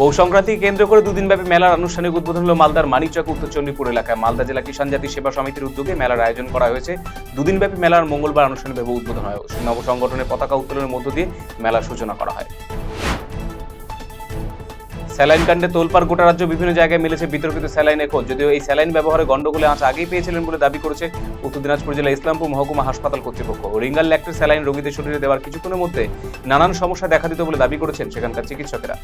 পৌষ সংক্রান্তিকে কেন্দ্র করে দুদিনব্যাপী মেলার আনুষ্ঠানিক উদ্বোধন হলো মালদার মানিকচক উত্তর চণ্ডীপুর এলাকায়। মালদা জেলা কিষাণ জাতি সেবা সমিতির উদ্যোগে মেলার আয়োজন করা হয়েছে। দুদিনব্যাপী মেলার মঙ্গলবার আনুষ্ঠানিকভাবে উদ্বোধন হয়। নব সংগঠনের পতাকা উত্তোলনের মধ্য দিয়ে মেলার সূচনা করা হয়। স্যালাইন কাণ্ডে তোলপাড় গোটা রাজ্য, বিভিন্ন জায়গায় মিলেছে বিতর্কিত স্যালাইনের খোঁজ। যদিও এই স্যালাইন ব্যবহারে গন্ডগোলে আঁচ আগেই পেয়েছিলেন বলে দাবি করেছে উত্তর দিনাজপুর জেলা ইসলামপুর মহকুমা হাসপাতাল কর্তৃপক্ষ। রিঙ্গাল ল্যাক্টের স্যালাইন রোগীদের শরীরে দেওয়ার কিছুক্ষণের মধ্যে নানান সমস্যা দেখা দিত বলে দাবি করেছেন সেখানকার চিকিৎসকেরা।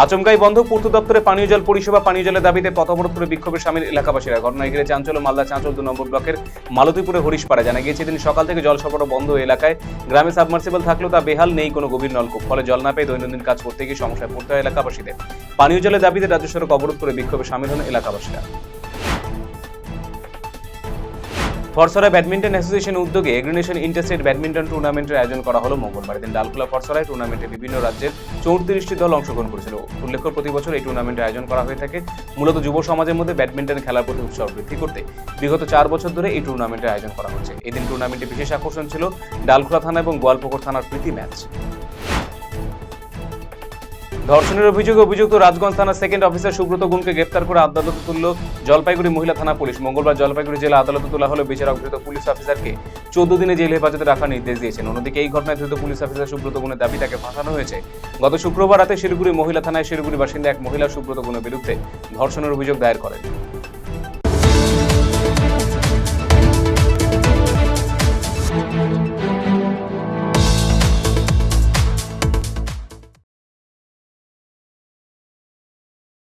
আচমকাই বন্ধ পূর্ত দপ্তরে পানীয় জল পরিষেবা। পানীয় জলের দাবিতে পথ অবরোধ করে বিক্ষোভে সামিল এলাকাবাসীরা। ঘটনায় ঘিরে চাঞ্চল্য মালদা চাঁচল 2 নম্বর ব্লকের মালতীপুরে হরিশপাড়া। জানা গিয়েছে দিন সকাল থেকে জল সরবরাহ বন্ধ এলাকায়। গ্রামে সাবমার্সিবল থাকলেও তা বেহাল, নেই কোনো গভীর নলকূপ। ফলে জল না পেয়ে দৈনন্দিন কাজ করতে গিয়ে সমস্যায় পড়তে হয় এলাকাবাসীদের। পানীয় জলের দাবিতে রাজ্য সড়ক অবরোধ করে বিক্ষোভে সামিল হন এলাকাবাসীরা। ফরসরা ব্যাডমিন্টন অ্যাসোসিয়েশনের উদ্যোগে এগ্রিনেশন ইন্টারস্টেট ব্যাডমিন্টন টুর্নামেন্টের আয়োজন করা হলো মঙ্গলবার দিন ডালখোলা ফরসরায়। টুর্নামেন্টে বিভিন্ন রাজ্যের 34টি দল অংশগ্রহণ করেছিল। উল্লেখ্য, প্রতি বছর এই টুর্নামেন্টের আয়োজন করা হয়ে থাকে মূলত যুব সমাজের মধ্যে ব্যাডমিন্টন খেলার প্রতি উৎসাহ বৃদ্ধি করতে। বিগত 4 বছর ধরে এই টুর্নামেন্টের আয়োজন করা হচ্ছে। এদিন টুর্নামেন্টে বিশেষ আকর্ষণ ছিল ডালখোলা থানা এবং গোয়ালপুকুর থানার প্রীতি ম্যাচ। ধর্ষণের অভিযোগে অভিযুক্ত রাজগঞ্জ থানার সেকেন্ড অফিসার সুব্রত গুণকে গ্রেপ্তার করে আদালতে তুলল জলপাইগুড়ি মহিলা থানা পুলিশ। মঙ্গলবার জলপাইগুড়ি জেলা আদালতে তোলা হলো বিচারক ধৃত পুলিশ অফিসারকে 14 দিনে জেল হেফাজতে রাখার নির্দেশ দিয়েছেন। অন্যদিকে এই ঘটনায় ধৃত পুলিশ অফিসার সুব্রত গুণের দাবি তাকে ফাঁসানো হয়েছে। গত শুক্রবার রাতে শিলিগুড়ি মহিলা থানায় শিলিগুড়ি বাসিন্দা এক মহিলা সুব্রত গুণের বিরুদ্ধে ধর্ষণের অভিযোগ দায়ের করেন।